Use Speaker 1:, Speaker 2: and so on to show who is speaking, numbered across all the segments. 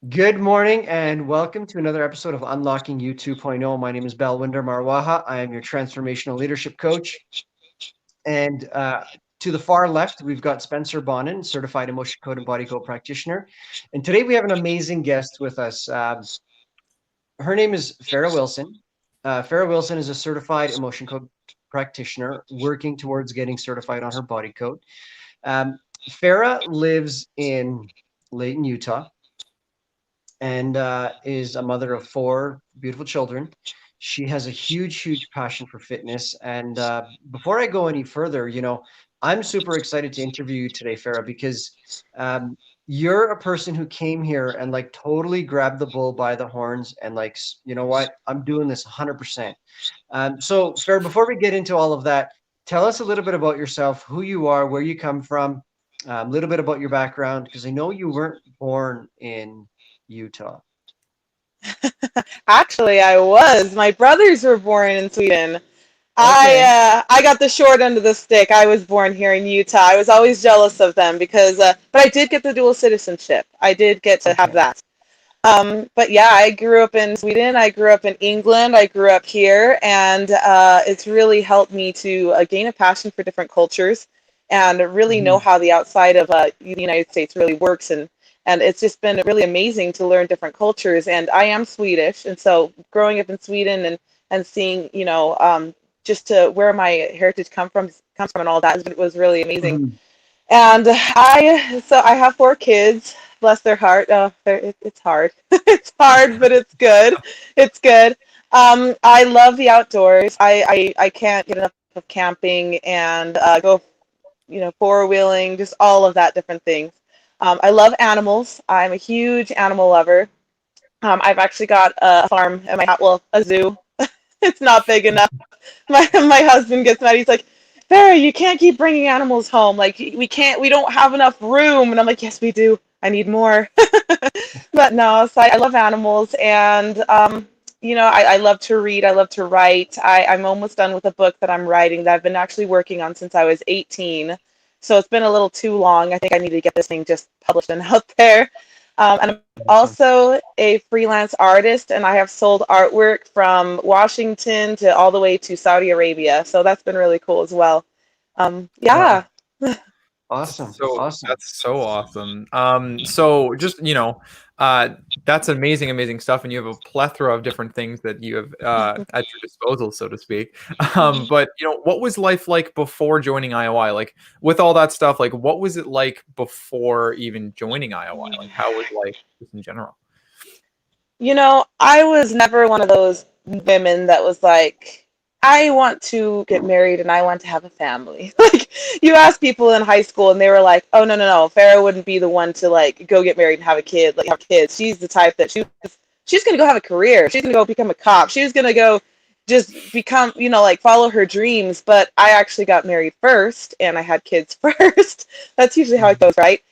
Speaker 1: Good morning and welcome to another episode of Unlocking You 2.0. My name is Balwinder Marwaha. I am your transformational leadership coach. And to the far left, we've got Spencer Bonin, certified emotion code and body code practitioner. And today we have an amazing guest with us. Her name is Faira Wilson. Faira Wilson is a certified emotion code practitioner working towards getting certified on her body code. Um, Farah lives in Layton, Utah, and is a mother of four beautiful children. She has a huge passion for fitness. And before I go any further, I'm super excited to interview you today, Farah, because um, you're a person who came here and like totally grabbed the bull by the horns and like, you know what, I'm doing this 100%. So, Farah, before we get into all of that, tell us a little bit about yourself, who you are, where you come from, a little bit about your background, because I know you weren't born in Utah.
Speaker 2: Actually, I was. My brothers were born in Sweden.
Speaker 1: Okay.
Speaker 2: I got the short end of the stick. I was born here in Utah. I was always jealous of them because, but I did get the dual citizenship. I did get to have
Speaker 1: Okay.
Speaker 2: that. But yeah, I grew up in Sweden. I grew up in England. I grew up here, and it's really helped me to gain a passion for different cultures and really know
Speaker 1: Mhm.
Speaker 2: how the outside of the United States really works. And it's just been really amazing to learn different cultures. And I am Swedish, and so growing up in Sweden and seeing just to where my heritage comes from and all that was really amazing.
Speaker 1: Mhm.
Speaker 2: And I have four kids. Bless their heart. It's hard. It's hard, but it's good. It's good. I love the outdoors. I can't get enough of camping and go, four wheeling, just all of that different things. I love animals. I'm a huge animal lover. I've actually got a farm in my house. Well, a zoo. It's not big enough. My husband gets mad. He's like, Farah, you can't keep bringing animals home. Like we can't. We don't have enough room. And I'm like, yes, we do. I need more. But no, so I love animals, and I love to read. I love to write. I'm almost done with a book that I'm writing that I've been actually working on since I was 18. So it's been a little too long. I think I need to get this thing just published and out there. And I'm
Speaker 1: Awesome.
Speaker 2: also a freelance artist, and I have sold artwork from Washington to all the way to Saudi Arabia. So that's been really cool as well.
Speaker 1: Wow.
Speaker 2: Yeah.
Speaker 1: Awesome. Awesome.
Speaker 3: That's so awesome. So just uh, that's amazing, amazing stuff, and you have a plethora of different things that you have at your disposal, so to speak. But what was life like before joining IOI? Like with all that stuff, like what was it like before even joining IOI? Like how was life just in general?
Speaker 2: I was never one of those women that was like, I want to get married and I want to have a family. Like, you ask people in high school and they were like, oh, no. Farrah wouldn't be the one to like go get married and have a kid, like have kids. She's the type that she's going to go have a career. She's going to go become a cop. She's going to go just become, like follow her dreams. But I actually got married first and I had kids first. That's usually how it
Speaker 1: Mhm.
Speaker 2: goes, right?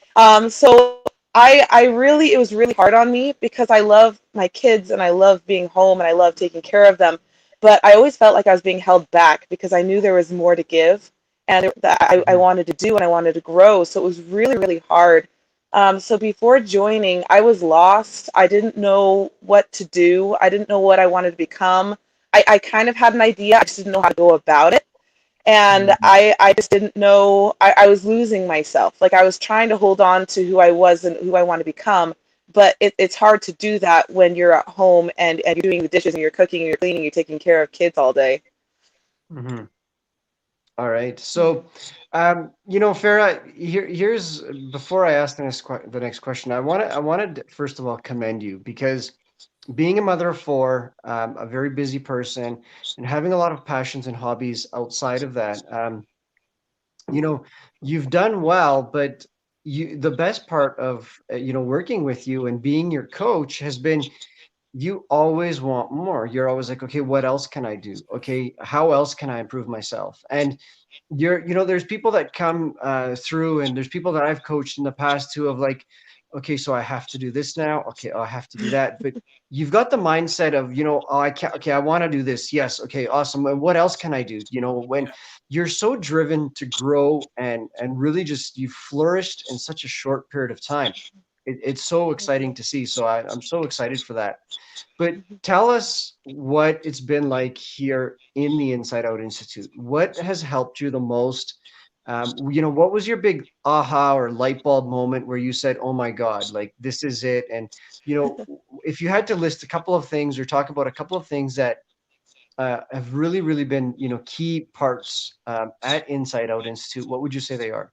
Speaker 2: So I really, it was really hard on me because I love my kids and I love being home and I love taking care of them. But I always felt like I was being held back because I knew there was more to give and that I
Speaker 1: Mhm.
Speaker 2: wanted to do and I wanted to grow. So it was really, really hard. So before joining, I was lost. I didn't know what to do. I didn't know what I wanted to become. I kind of had an idea. I just didn't know how to go about it. And
Speaker 1: Mhm.
Speaker 2: I just didn't know. I was losing myself. Like I was trying to hold on to who I was and who I want to become. But it's hard to do that when you're at home and you're doing the dishes and you're cooking and you're cleaning, you're taking care of kids all day.
Speaker 1: Mhm. All right. So, Farah, here's before I ask the next question, I wanted to, first of all, commend you because being a mother of four, a very busy person, and having a lot of passions and hobbies outside of that, you know, you've done well, but the best part of working with you and being your coach has been you always want more. You're always like, okay, what else can I do? Okay, how else can I improve myself? And there's people that come through, and there's people that I've coached in the past who have like, okay, so I have to do this now. Okay, oh, I have to do that. But you've got the mindset of, oh, I can't. Okay, I want to do this. Yes. Okay, awesome. And what else can I do? When you're so driven to grow and really just you flourished in such a short period of time. it's so exciting to see. So I'm so excited for that. But tell us what it's been like here in the Inside Out Institute. What has helped you the most? What was your big aha or light bulb moment where you said, "Oh my God, like this is it"? And if you had to list a couple of things or talk about a couple of things that have really, really been, key parts at Inside Out Institute, what would you say they are?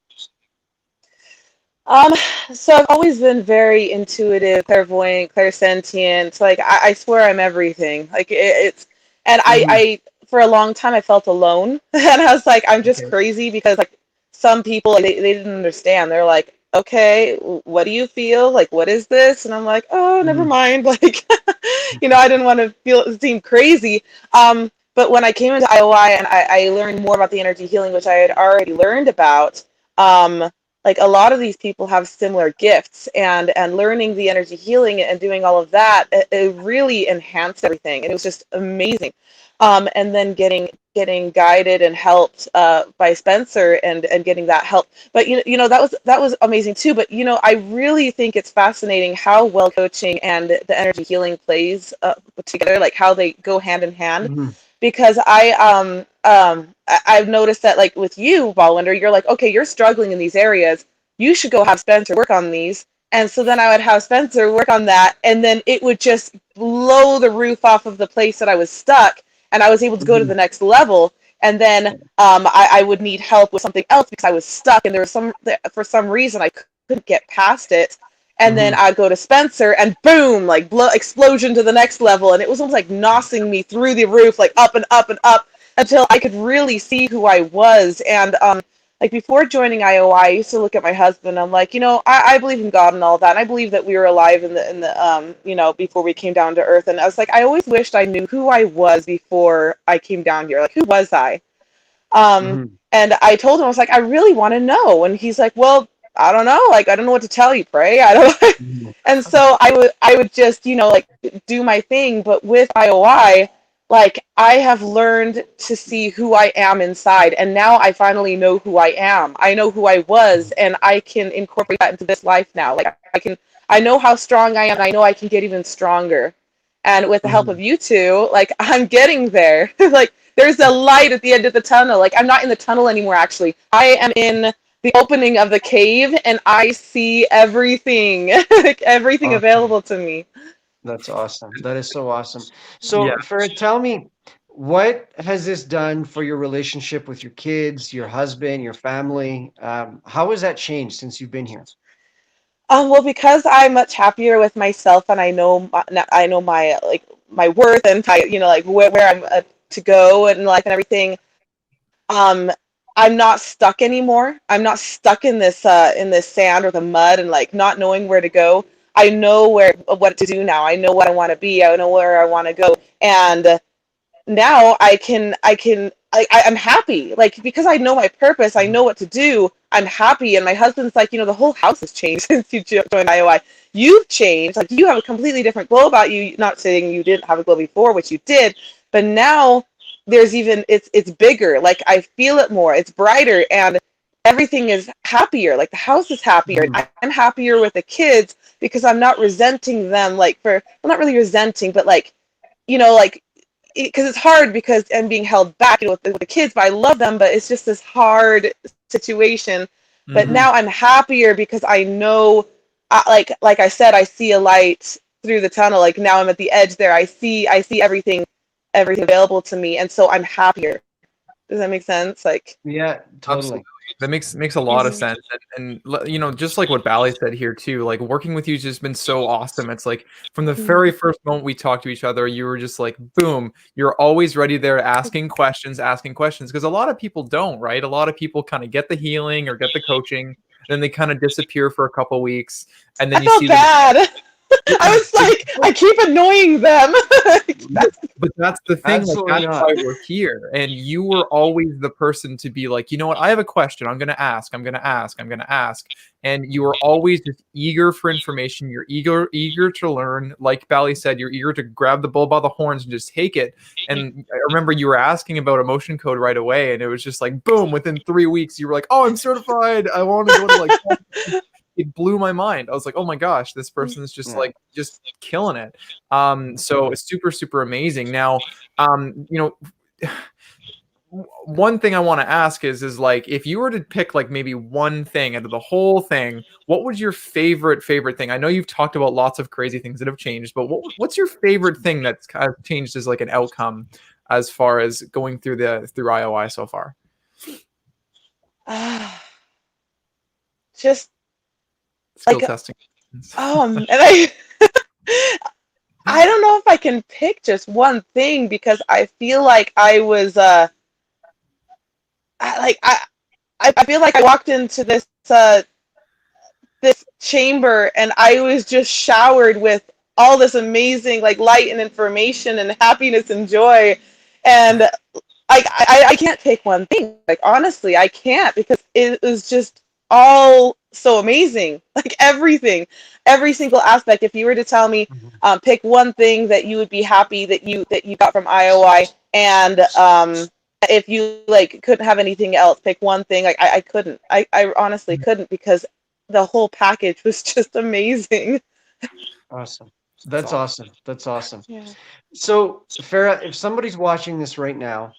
Speaker 2: Um, so I've always been very intuitive, clairvoyant, clairsentient. Like I swear I'm everything. Like it's, and
Speaker 1: Hmm.
Speaker 2: I for a long time I felt alone, and I was like, I'm just
Speaker 1: Okay.
Speaker 2: crazy because like some people like, they didn't understand. They're like, okay, what do you feel? Like what is this? And I'm like, oh, never
Speaker 1: Hmm.
Speaker 2: mind. Like, I didn't want to seem crazy. But when I came into IOI and I learned more about the energy healing, which I had already learned about. Like a lot of these people have similar gifts, and learning the energy healing and doing all of that, it really enhanced everything, and it was just amazing. And then getting guided and helped by Spencer, and getting that help. But that was amazing too. But I really think it's fascinating how well coaching and the energy healing plays together, like how they go hand in hand.
Speaker 1: Hmm.
Speaker 2: Because I've noticed that like with you, Ballwinder, you're like, okay, you're struggling in these areas. You should go have Spencer work on these. And so then I would have Spencer work on that, and then it would just blow the roof off of the place that I was stuck, and I was able to go to
Speaker 1: Hmm.
Speaker 2: the next level. And then I would need help with something else because I was stuck, and there was for some reason I couldn't get past it. And then
Speaker 1: Hmm.
Speaker 2: I'd go to Spencer, and boom, like explosion to the next level, and it was almost like nosing me through the roof, like up and up and up, until I could really see who I was. And like before joining IOI, I used to look at my husband. I'm like, I believe in God and all that. And I believe that we were alive in the before we came down to Earth. And I was like, I always wished I knew who I was before I came down here. Like, who was I? Um,
Speaker 1: Hmm.
Speaker 2: and I told him, I was like, I really want to know. And he's like, well, I don't know. Like, I don't know what to tell you, Pray. I don't know.
Speaker 1: Hmm.
Speaker 2: And so I would just, like do my thing. But with IOI, like I have learned to see who I am inside. And now I finally know who I am. I know who I was, and I can incorporate that into this life now. Like I know how strong I am. And I know I can get even stronger. And with the help of
Speaker 1: Hmm.
Speaker 2: you two, like I'm getting there. Like there's a light at the end of the tunnel. Like I'm not in the tunnel anymore, actually. I am in the opening of the cave, and I see everything, like everything
Speaker 1: Awesome.
Speaker 2: available to me.
Speaker 1: That's awesome. That is so awesome.
Speaker 3: Yeah.
Speaker 1: So, Farah, tell me, what has this done for your relationship with your kids, your husband, your family? How has that changed since you've been here?
Speaker 2: Well, because I'm much happier with myself, and I know my like my worth, and my like where I'm to go in life and everything. Um, I'm not stuck anymore. I'm not stuck in this sand or the mud and like not knowing where to go. I know what to do now. I know what I want to be. I know where I want to go, and now I'm happy, like because I know my purpose, I know what to do. I'm happy, and my husband's like, the whole house has changed since you joined IOI. You've changed, like you have a completely different glow about you. Not saying you didn't have a glow before, which you did, but now there's even it's bigger. Like I feel it more. It's brighter, and everything is happier. Like the house is happier,
Speaker 1: Mhm.
Speaker 2: and I'm happier with the kids because I'm not resenting them. Like well, not really resenting, but like like because it's hard because I'm being held back, with the kids, but I love them, but it's just this hard situation. But
Speaker 3: Hmm.
Speaker 2: now I'm happier because I know, like I said, I see a light through the tunnel. Like now I'm at the edge there. I see everything available to me, and so I'm happier. Does that make sense? Like,
Speaker 1: Yeah,
Speaker 3: Absolutely.
Speaker 1: totally.
Speaker 3: That makes a lot of
Speaker 2: mhm,
Speaker 3: sense. Just like what Bally said here too, like working with you has just been so awesome. It's like from the very
Speaker 2: mhm.
Speaker 3: first moment we talked to each other, you were just like, boom, you're always ready there asking questions. Because a lot of people don't, right? A lot of people kind of get the healing or get the coaching, then they kind of disappear for a couple weeks, and
Speaker 2: I
Speaker 3: then you
Speaker 2: felt
Speaker 3: see them.
Speaker 2: bad. I was
Speaker 3: It's
Speaker 2: like, I keep annoying them.
Speaker 3: But that's the thing, like,
Speaker 1: Absolutely
Speaker 3: that's why
Speaker 1: not.
Speaker 3: we're here, and you were always the person to be like, "You know what? I have a question. I'm gonna ask. I'm gonna ask. I'm gonna ask." And you were always just eager for information. You're eager to learn. Like Bally said, you're eager to grab the bull by the horns and just take it. And I remember you were asking about emotion code right away, and it was just like, boom, within 3 weeks, you were like, "Oh, I'm certified. I want to go to, like, it blew my mind. I was like, oh my gosh, this person's just like just killing it. So it's super, super amazing. Now, one thing I want to ask is like, if you were to pick like maybe one thing out of the whole thing, what was your favorite thing? I know you've talked about lots of crazy things that have changed, but what's your favorite thing that's kind of changed as like an outcome as far as going through IOI so far?
Speaker 2: Just
Speaker 3: skill
Speaker 2: like
Speaker 3: testing.
Speaker 2: and I don't know if I can pick just one thing, because I feel like I was I feel like I walked into this this chamber and I was just showered with all this amazing like light and information and happiness and joy, and I can't pick one thing. Like honestly, I can't, because it was just all so amazing. Like everything, every single aspect. If you were to tell me, pick one thing that you would be happy that you got from IOI, and if you like couldn't have anything else, pick one thing. Like I couldn't. I honestly couldn't, because the whole package was just amazing.
Speaker 1: Awesome. That's awesome. That's awesome.
Speaker 2: Yeah.
Speaker 1: So, Faira, if somebody's watching this right now,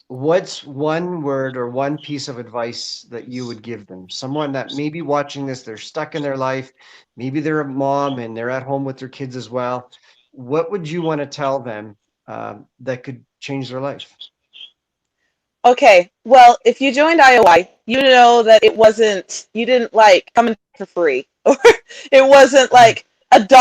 Speaker 1: what's one word or one piece of advice that you would give them? Someone that may be watching this, they're stuck in their life, maybe they're a mom and they're at home with their kids as well. What would you want to tell them that could change their life?
Speaker 2: Okay, well, if you joined IOI, you know that you didn't like come in for free, or it wasn't like $1,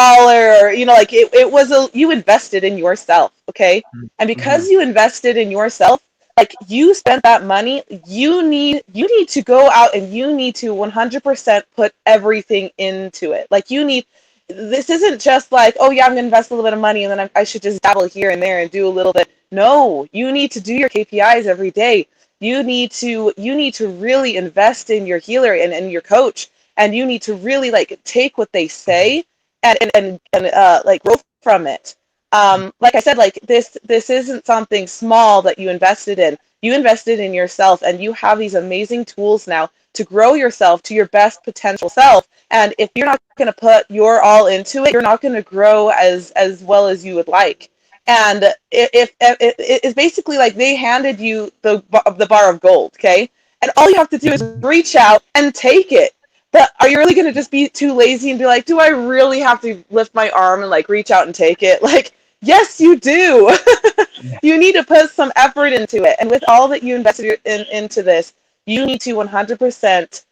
Speaker 2: or like it was you invested in yourself, okay? And because you invested in yourself, like you spent that money, you need to go out and you need to 100% put everything into it. Like this isn't just like, oh yeah, I'm gonna invest a little bit of money and then I should just dabble here and there and do a little bit. No, you need to do your KPIs every day. You need to really invest in your healer and your coach, and you need to really like take what they say and like grow from it. Like I said, like this isn't something small that you invested in. You invested in yourself, and you have these amazing tools now to grow yourself to your best potential self. And if you're not going to put your all into it, you're not going to grow as well as you would like. And if it's basically like they handed you the bar of gold, okay? And all you have to do is reach out and take it. But are you really going to just be too lazy and be like, do I really have to lift my arm and like reach out and take it? Like, yes, you do. You need to put some effort into it. And with all that you invested into this, you need to 100%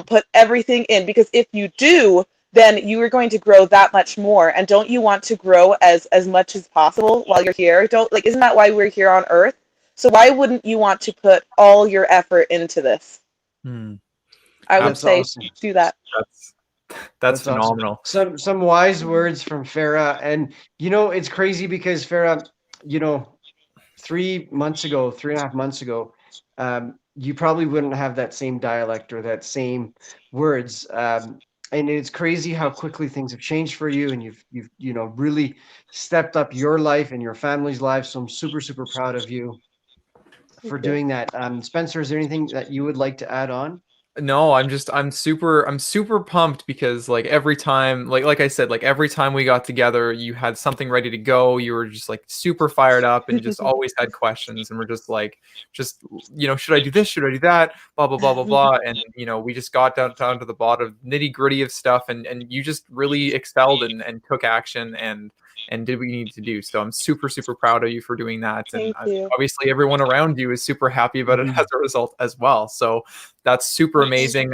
Speaker 2: put everything in, because if you do, then you are going to grow that much more. And don't you want to grow as much as possible while you're here? Isn't that why we're here on Earth? So why wouldn't you want to put all your effort into this? I would say awesome. Do that.
Speaker 3: That's phenomenal.
Speaker 1: Awesome. Some wise words from Faira. And it's crazy because Faira, 3.5 months ago, you probably wouldn't have that same dialect or that same words. And it's crazy how quickly things have changed for you, and you've really stepped up your life and your family's life. So I'm super, super proud of you for doing that. Spencer, is there anything that you would like to add on?
Speaker 3: No, I'm super pumped, because like every time, like I said, like every time we got together, you had something ready to go. You were just like super fired up and just always had questions, and we're just should I do this? Should I do that? Blah, blah, blah, blah, blah. And we just got down to the bottom, nitty gritty of stuff, and you just really excelled and took action and did what you needed to do. So I'm super, super proud of you for doing that.
Speaker 2: Thank
Speaker 3: and
Speaker 2: you.
Speaker 3: Obviously everyone around you is super happy about it as a result as well. So that's super amazing.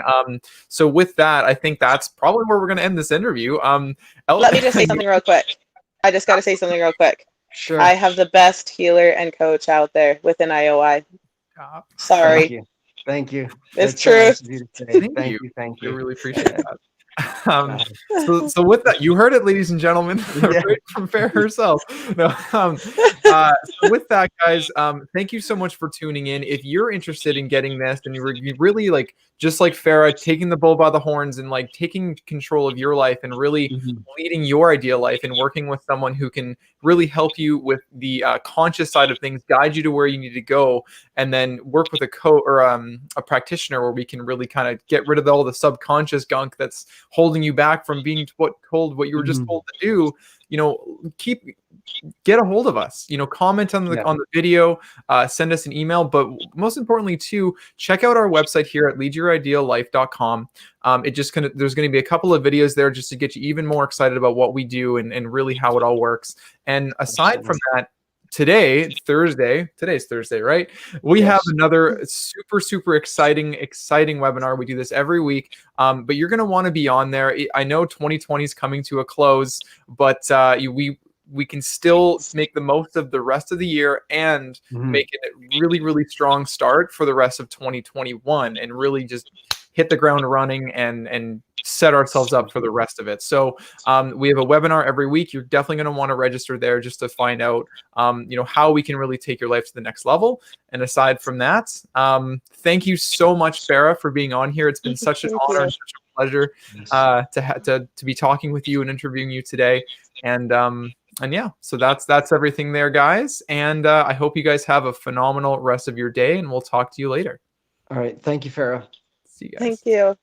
Speaker 3: So with that, I think that's probably where we're going to end this interview.
Speaker 2: Let me just say something real quick. I just got to say something real quick.
Speaker 1: Sure.
Speaker 2: I have the best healer and coach out there within IOI. Sorry.
Speaker 1: Thank you.
Speaker 2: It's true.
Speaker 1: Thank you.
Speaker 3: I really appreciate that. So with that, you heard it, ladies and gentlemen, right from Faira herself. No, So with that, guys, thank you so much for tuning in. If you're interested in getting this and you really like, just like Farah, taking the bull by the horns and like taking control of your life and really
Speaker 1: Mhm.
Speaker 3: leading your ideal life and working with someone who can really help you with the conscious side of things, guide you to where you need to go, and then work with a or a practitioner where we can really kind of get rid of all the subconscious gunk that's holding you back from being told what you were just
Speaker 1: Mhm.
Speaker 3: told to do. Get a hold of us, comment on
Speaker 1: Yeah.
Speaker 3: the video, send us an email, but most importantly too, check out our website here at leadyourideallife.com. There's going to be a couple of videos there just to get you even more excited about what we do and really how it all works. And aside from that, today's Thursday, right? We have
Speaker 1: Yes.
Speaker 3: another super exciting webinar. We do this every week, but you're going to want to be on there. I know 2020 is coming to a close, but we can still make the most of the rest of the year and
Speaker 1: Mhm.
Speaker 3: make it a really strong start for the rest of 2021 and really just hit the ground running and set ourselves up for the rest of it. So we have a webinar every week. You're definitely going to want to register there just to find out how we can really take your life to the next level. And aside from that, thank you so much, Farah, for being on here. It's been such an
Speaker 2: Thank
Speaker 3: honor
Speaker 2: you.
Speaker 3: and such a pleasure to be talking with you and interviewing you today. And yeah, so that's everything there, guys. And I hope you guys have a phenomenal rest of your day, and we'll talk to you later.
Speaker 1: All right. Thank you, Farah.
Speaker 3: See you guys.
Speaker 2: Thank you.